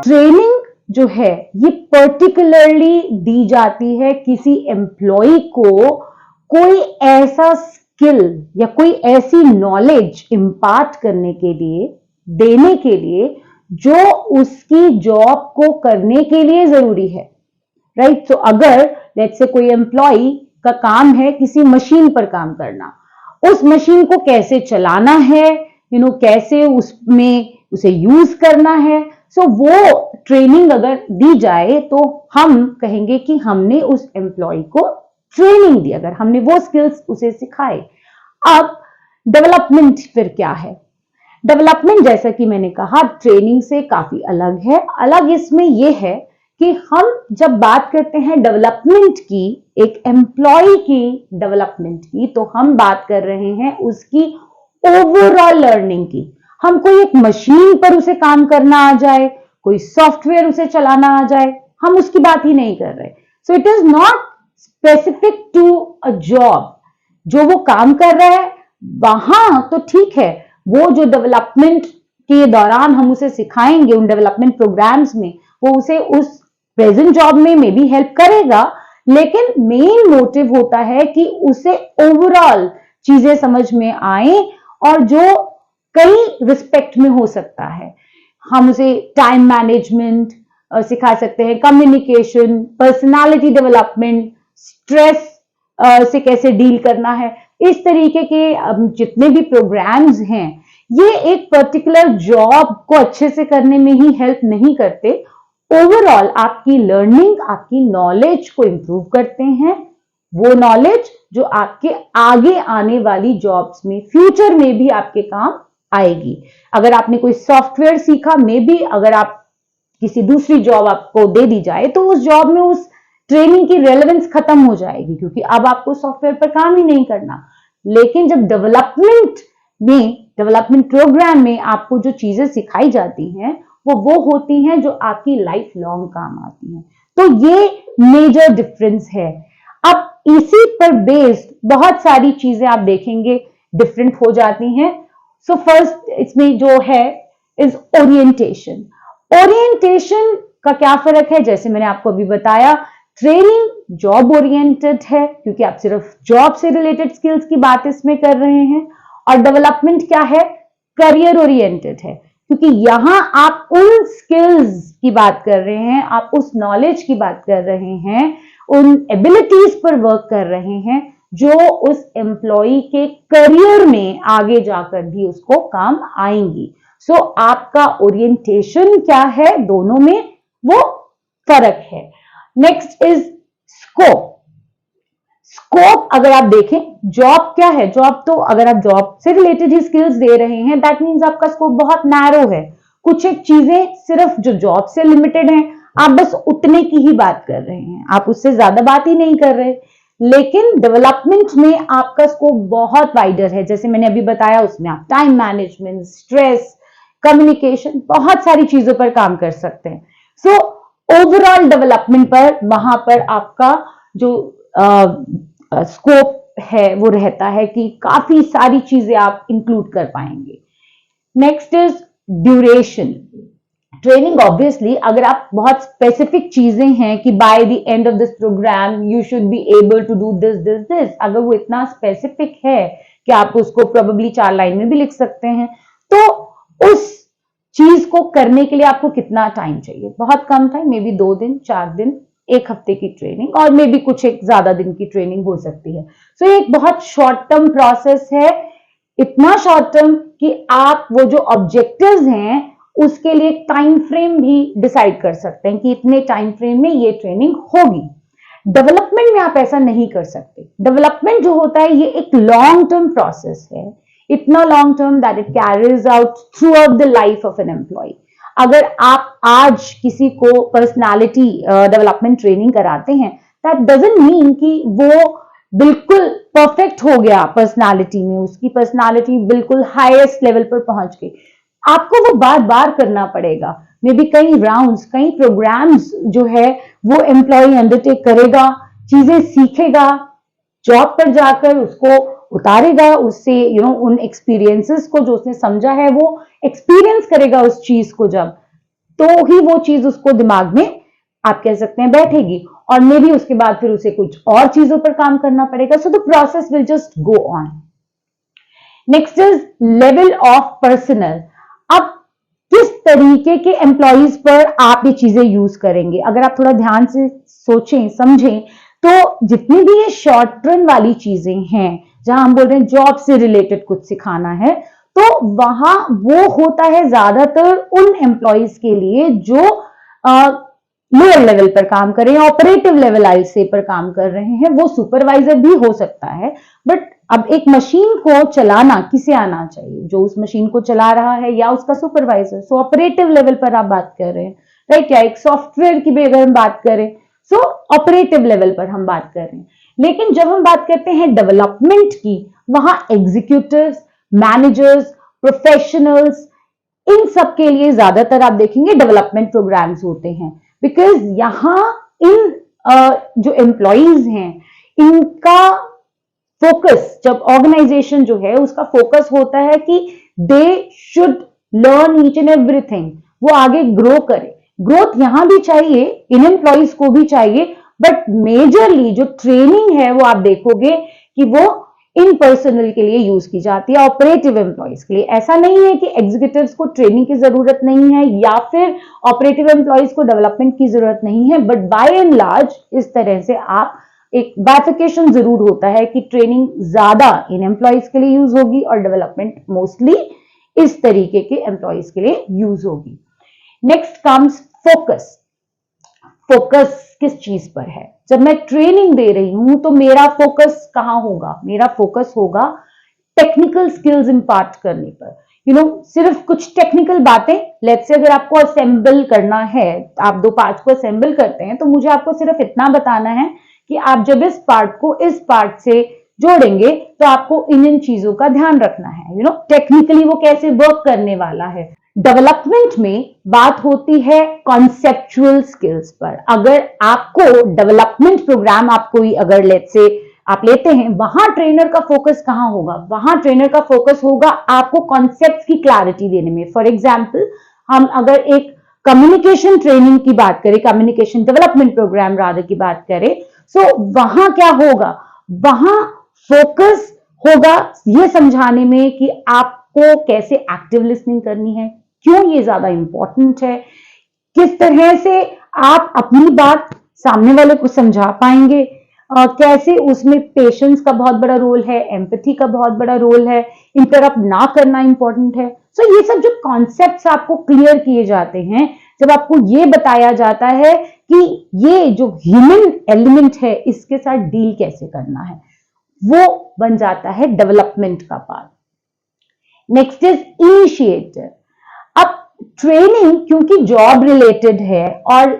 Training जो है ये पर्टिकुलरली दी जाती है किसी एम्प्लॉय को कोई ऐसा स्किल या कोई ऐसी नॉलेज इंपार्ट करने के लिए, देने के लिए, जो उसकी जॉब को करने के लिए जरूरी है, राइट। सो अगर लेट्स से कोई एम्प्लॉय का काम है किसी मशीन पर काम करना, उस मशीन को कैसे चलाना है, कैसे उसमें उसे यूज करना है, सो वो ट्रेनिंग अगर दी जाए तो हम कहेंगे कि हमने उस एम्प्लॉय को ट्रेनिंग दी, अगर हमने वो स्किल्स उसे सिखाए। अब डेवलपमेंट फिर क्या है? डेवलपमेंट जैसा कि मैंने कहा ट्रेनिंग से काफी अलग है। अलग इसमें यह है कि हम जब बात करते हैं डेवलपमेंट की, एक एम्प्लॉय की डेवलपमेंट की, तो हम बात कर रहे हैं उसकी ओवरऑल लर्निंग की। हम कोई एक मशीन पर उसे काम करना आ जाए, कोई सॉफ्टवेयर उसे चलाना आ जाए, हम उसकी बात ही नहीं कर रहे। So it is not specific to a job. जो वो काम कर रहा है वहां तो ठीक है, वो जो डेवलपमेंट के दौरान हम उसे सिखाएंगे उन डेवलपमेंट प्रोग्राम्स में, वो उसे उस प्रेजेंट जॉब में भी हेल्प करेगा, लेकिन मेन मोटिव होता है कि उसे ओवरऑल चीजें समझ में आए, और जो कई रिस्पेक्ट में हो सकता है। हम उसे टाइम मैनेजमेंट सिखा सकते हैं, कम्युनिकेशन, पर्सनालिटी डेवलपमेंट, स्ट्रेस से कैसे डील करना है। इस तरीके के जितने भी प्रोग्राम्स हैं, ये एक पर्टिकुलर जॉब को अच्छे से करने में ही हेल्प नहीं करते, ओवरऑल आपकी लर्निंग, आपकी नॉलेज को इंप्रूव करते हैं। वो नॉलेज जो आपके आगे आने वाली जॉब्स में, फ्यूचर में भी आपके काम आएगी। अगर आपने कोई सॉफ्टवेयर सीखा, मे बी अगर आप किसी दूसरी जॉब आपको दे दी जाए तो उस जॉब में उस ट्रेनिंग की रेलेवेंस खत्म हो जाएगी, क्योंकि अब आपको सॉफ्टवेयर पर काम ही नहीं करना। लेकिन जब डेवलपमेंट प्रोग्राम में आपको जो चीजें सिखाई जाती हैं वो होती हैं जो आपकी लाइफ लॉन्ग काम आती हैं। तो ये मेजर डिफरेंस है। अब इसी पर बेस्ड बहुत सारी चीजें आप देखेंगे डिफरेंट हो जाती हैं। सो फर्स्ट इसमें जो है इज ओरिएंटेशन। ओरिएंटेशन का क्या फर्क है? जैसे मैंने आपको अभी बताया, ट्रेनिंग जॉब ओरिएंटेड है, क्योंकि आप सिर्फ जॉब से रिलेटेड स्किल्स की बात इसमें कर रहे हैं, और डेवलपमेंट क्या है? करियर ओरिएंटेड है, क्योंकि यहां आप उन स्किल्स की बात कर रहे हैं, आप उस नॉलेज की बात कर रहे हैं, उन एबिलिटीज पर वर्क कर रहे हैं जो उस एम्प्लॉय के करियर में आगे जाकर भी उसको काम आएंगी। सो आपका ओरिएंटेशन क्या है, दोनों में वो फर्क है। Next is scope. स्कोप अगर आप देखें, जॉब क्या है? जॉब तो अगर आप जॉब से रिलेटेड ही स्किल्स दे रहे हैं, दैट मीन्स आपका स्कोप बहुत नैरो है। कुछ एक चीजें सिर्फ जो जॉब से लिमिटेड हैं, आप बस उतने की ही बात कर रहे हैं, आप उससे ज्यादा बात ही नहीं कर रहे। लेकिन डेवलपमेंट में आपका स्कोप बहुत वाइडर है। जैसे मैंने अभी बताया, उसमें आप टाइम मैनेजमेंट, स्ट्रेस, कम्युनिकेशन, बहुत सारी चीजों पर काम कर सकते हैं। सो ओवरऑल डेवलपमेंट पर, वहां पर आपका जो स्कोप है वो रहता है कि काफी सारी चीजें आप इंक्लूड कर पाएंगे। Next is duration. Training obviously अगर आप बहुत स्पेसिफिक चीजें हैं कि by the end of this programme you should be able to do this this this, अगर वो इतना स्पेसिफिक है कि आप उसको प्रोबेबली 4 लाइन में भी लिख सकते हैं, तो उस चीज को करने के लिए आपको कितना टाइम चाहिए? बहुत कम टाइम, मे बी 2 दिन, 4 दिन, 1 हफ्ते की ट्रेनिंग, और मे बी कुछ एक ज्यादा दिन की ट्रेनिंग हो सकती है। सो एक बहुत शॉर्ट टर्म प्रोसेस है, इतना शॉर्ट टर्म कि आप वो जो ऑब्जेक्टिव्स हैं उसके लिए टाइम फ्रेम भी डिसाइड कर सकते हैं कि इतने टाइम फ्रेम में ये ट्रेनिंग होगी। डेवलपमेंट में आप ऐसा नहीं कर सकते। डेवलपमेंट जो होता है ये एक लॉन्ग टर्म प्रोसेस है, इतना long term that it carries out throughout the life of an employ. अगर आप आज किसी को पर्सनालिटी डेवलपमेंट ट्रेनिंग कराते हैं, दैट डजंट मीन कि वो बिल्कुल परफेक्ट हो गया पर्सनालिटी में, उसकी पर्सनालिटी बिल्कुल हाईएस्ट लेवल पर पहुंच गई। आपको वो बार बार करना पड़ेगा, मे बी कई राउंड्स, कई प्रोग्राम्स जो है वो एम्प्लॉय अंडरटेक करेगा, चीजें सीखेगा, जॉब पर जाकर उसको उतारेगा, उससे उन एक्सपीरियंसेस को जो उसने समझा है वो एक्सपीरियंस करेगा उस चीज को। जब तो ही वो चीज उसको दिमाग में आप कह सकते हैं बैठेगी, और मे भी उसके बाद फिर उसे कुछ और चीजों पर काम करना पड़ेगा. So the process will just go on. Next is level of personal. अब किस तरीके के एम्प्लॉइज पर आप ये चीजें यूज करेंगे, अगर आप थोड़ा ध्यान से सोचें समझें तो जितनी भी ये शॉर्ट रन वाली चीजें हैं, जहां हम बोल रहे हैं जॉब से रिलेटेड कुछ सिखाना है, तो वहां वो होता है ज्यादातर उन एम्प्लॉइज के लिए जो लोअर लेवल पर काम कर रहे हैं, ऑपरेटिव लेवल आई से पर काम कर रहे हैं. वो सुपरवाइजर भी हो सकता है, बट अब एक मशीन को चलाना किसे आना चाहिए, जो उस मशीन को चला रहा है या उसका सुपरवाइजर. सो ऑपरेटिव लेवल पर आप बात कर रहे हैं, राइट. या एक सॉफ्टवेयर की भी अगर हम बात करें, सो ऑपरेटिव लेवल पर हम बात कर रहे हैं. लेकिन जब हम बात करते हैं डेवलपमेंट की, वहां एग्जीक्यूटिव्स, मैनेजर्स, प्रोफेशनल्स, इन सब के लिए ज्यादातर आप देखेंगे डेवलपमेंट प्रोग्राम्स होते हैं. बिकॉज यहां इन जो एम्प्लॉइज हैं, इनका फोकस, जब ऑर्गेनाइजेशन जो है उसका फोकस होता है कि they should learn each and everything, वो आगे ग्रो करे. ग्रोथ यहां भी चाहिए, इन एम्प्लॉइज को भी चाहिए, बट मेजरली जो ट्रेनिंग है वो आप देखोगे कि वो इन पर्सनल के लिए यूज की जाती है, ऑपरेटिव एम्प्लॉइज के लिए. ऐसा नहीं है कि एग्जीक्यूटिव्स को ट्रेनिंग की जरूरत नहीं है या फिर ऑपरेटिव एम्प्लॉइज को डेवलपमेंट की जरूरत नहीं है, बट बाय एंड लार्ज इस तरह से आप एक बाइफिकेशन जरूर होता है कि ट्रेनिंग ज्यादा इन एम्प्लॉइज के लिए यूज होगी और डेवलपमेंट मोस्टली इस तरीके के एम्प्लॉइज के लिए यूज होगी. Next comes focus. फोकस किस चीज पर है? जब मैं ट्रेनिंग दे रही हूं तो मेरा फोकस कहां होगा? मेरा फोकस होगा टेक्निकल स्किल्स इंपार्ट करने पर. सिर्फ कुछ टेक्निकल बातें, लेट्स से अगर आपको असेंबल करना है, आप दो पार्ट्स को असेंबल करते हैं, तो मुझे आपको सिर्फ इतना बताना है कि आप जब इस पार्ट को इस पार्ट से जोड़ेंगे तो आपको इन चीजों का ध्यान रखना है. टेक्निकली वो कैसे वर्क करने वाला है. डेवलपमेंट में बात होती है कॉन्सेप्चुअल स्किल्स पर. अगर आपको डेवलपमेंट प्रोग्राम, आपको अगर लेट्स से आप लेते हैं, वहां ट्रेनर का फोकस कहां होगा? वहां ट्रेनर का फोकस होगा आपको कॉन्सेप्ट की क्लैरिटी देने में. फॉर एग्जाम्पल, हम अगर एक कम्युनिकेशन ट्रेनिंग की बात करें, कम्युनिकेशन डेवलपमेंट प्रोग्राम रादर की बात करें, सो वहां क्या होगा? वहां फोकस होगा ये समझाने में कि आपको कैसे एक्टिव लिसनिंग करनी है, क्यों ये ज्यादा इंपॉर्टेंट है, किस तरह से आप अपनी बात सामने वाले को समझा पाएंगे, कैसे उसमें पेशेंस का बहुत बड़ा रोल है, एम्पैथी का बहुत बड़ा रोल है, इंटरप्ट ना करना इंपॉर्टेंट है. सो ये सब जो कॉन्सेप्ट्स आपको क्लियर किए जाते हैं, जब आपको ये बताया जाता है कि ये जो ह्यूमन एलिमेंट है इसके साथ डील कैसे करना है, वो बन जाता है डेवलपमेंट का पार्ट. Next is initiative. अब ट्रेनिंग क्योंकि जॉब रिलेटेड है, और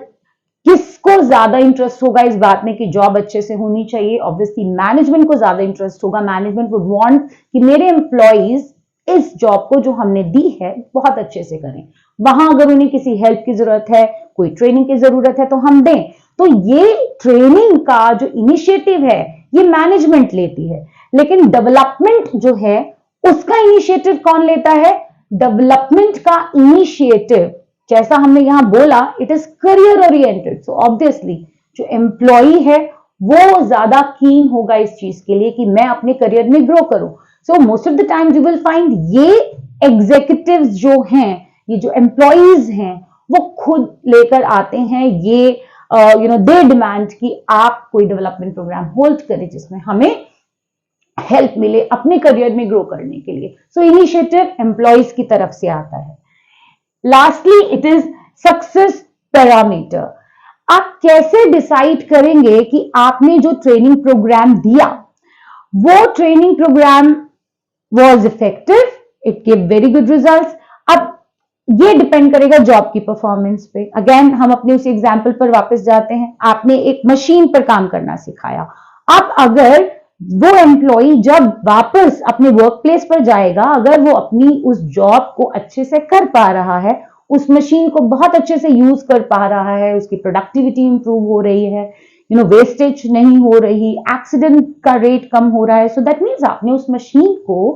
किसको ज्यादा इंटरेस्ट होगा इस बात में कि जॉब अच्छे से होनी चाहिए? ऑब्वियसली मैनेजमेंट को ज्यादा इंटरेस्ट होगा. मैनेजमेंट वुड वांट कि मेरे एम्प्लॉइज इस जॉब को जो हमने दी है बहुत अच्छे से करें. वहां अगर उन्हें किसी हेल्प की जरूरत है, कोई ट्रेनिंग की जरूरत है, तो हम दें. तो ये ट्रेनिंग का जो इनिशिएटिव है ये मैनेजमेंट लेती है. लेकिन डेवलपमेंट जो है उसका इनिशिएटिव कौन लेता है? डेवलपमेंट का इनिशिएटिव, जैसा हमने यहां बोला, it is career oriented. So obviously जो एम्प्लॉई है वो ज्यादा कीन होगा इस चीज के लिए कि मैं अपने करियर में ग्रो करूं. So most of the time you will find ये एग्जीक्यूटिव्स जो हैं, ये जो एम्प्लॉइज हैं, वो खुद लेकर आते हैं ये दे डिमांड कि आप कोई डेवलपमेंट प्रोग्राम होल्ड करें जिसमें हमें हेल्प मिले अपने करियर में ग्रो करने के लिए. सो इनिशिएटिव एम्प्लॉइज की तरफ से आता है. Lastly it is success parameter. आप कैसे डिसाइड करेंगे कि आपने जो ट्रेनिंग प्रोग्राम दिया वो training programme was effective, it give very good results. अब ये डिपेंड करेगा जॉब की परफॉर्मेंस पे. अगेन हम अपने उसी एग्जाम्पल पर वापस जाते हैं. आपने एक मशीन पर काम करना सिखाया. अब अगर वो एम्प्लॉय जब वापस अपने वर्क प्लेस पर जाएगा, अगर वो अपनी उस जॉब को अच्छे से कर पा रहा है, उस मशीन को बहुत अच्छे से यूज कर पा रहा है, उसकी प्रोडक्टिविटी इंप्रूव हो रही है, वेस्टेज नहीं हो रही, एक्सीडेंट का रेट कम हो रहा है, सो दैट मीन्स आपने उस मशीन को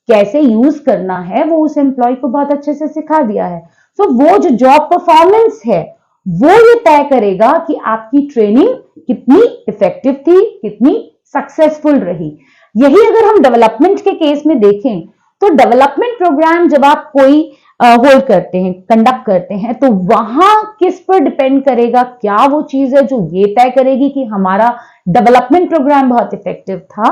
कैसे यूज करना है वो उस एम्प्लॉय को बहुत अच्छे से सिखा दिया है. सो वो जो जॉब परफॉर्मेंस है वो ये तय करेगा कि आपकी ट्रेनिंग कितनी इफेक्टिव थी, कितनी सक्सेसफुल रही। यही अगर हम डेवलपमेंट के केस में देखें तो डेवलपमेंट प्रोग्राम जब आप कोई होल्ड करते हैं, कंडक्ट करते हैं, तो वहां किस पर डिपेंड करेगा, क्या वो चीज है जो ये तय करेगी कि हमारा डेवलपमेंट प्रोग्राम बहुत इफेक्टिव था।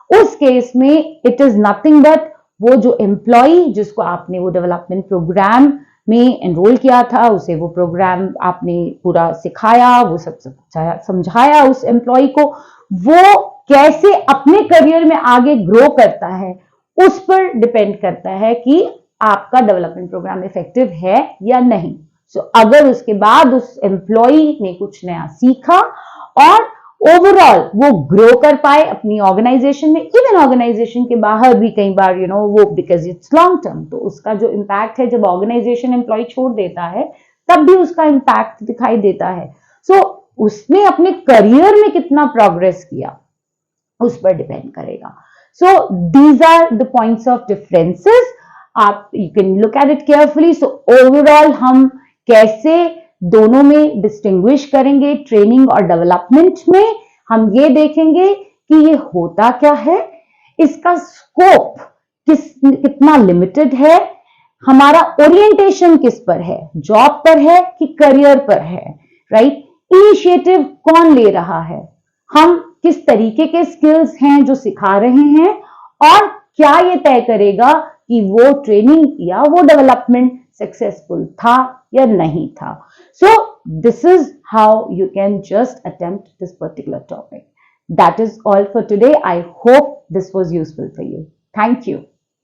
उस केस में इट इज नथिंग बट वो जो एम्प्लॉय जिसको आपने वो डेवलपमेंट प्रोग्राम में एनरोल किया था, उसे वो प्रोग्राम आपने पूरा सिखाया, वो सब समझाया उस एम्प्लॉय को, वो कैसे अपने करियर में आगे ग्रो करता है, उस पर डिपेंड करता है कि आपका डेवलपमेंट प्रोग्राम इफेक्टिव है या नहीं। सो अगर उसके बाद उस एम्प्लॉय ने कुछ नया सीखा और ओवरऑल वो ग्रो कर पाए अपनी ऑर्गेनाइजेशन में, इवन ऑर्गेनाइजेशन के बाहर भी कई बार वो बिकॉज इट्स लॉन्ग टर्म, तो उसका जो इम्पैक्ट है जब ऑर्गेनाइजेशन एम्प्लॉय छोड़ देता है तब भी उसका इम्पैक्ट दिखाई देता है। सो उसने अपने करियर में कितना प्रोग्रेस किया उस पर डिपेंड करेगा। So these are the points of differences, आप you can look at it carefully. So overall हम कैसे दोनों में डिस्टिंग्विश करेंगे, ट्रेनिंग और डेवलपमेंट में हम ये देखेंगे कि ये होता क्या है, इसका स्कोप कितना लिमिटेड है, हमारा ओरिएंटेशन किस पर है, जॉब पर है कि करियर पर है, राइट? इनिशिएटिव कौन ले रहा है, हम किस तरीके के स्किल्स हैं जो सिखा रहे हैं, और क्या ये तय करेगा कि वो ट्रेनिंग या वो डेवलपमेंट सक्सेसफुल था या नहीं था। So this is how you can just attempt this particular topic. That is all for today. I hope this was useful for you. Thank you.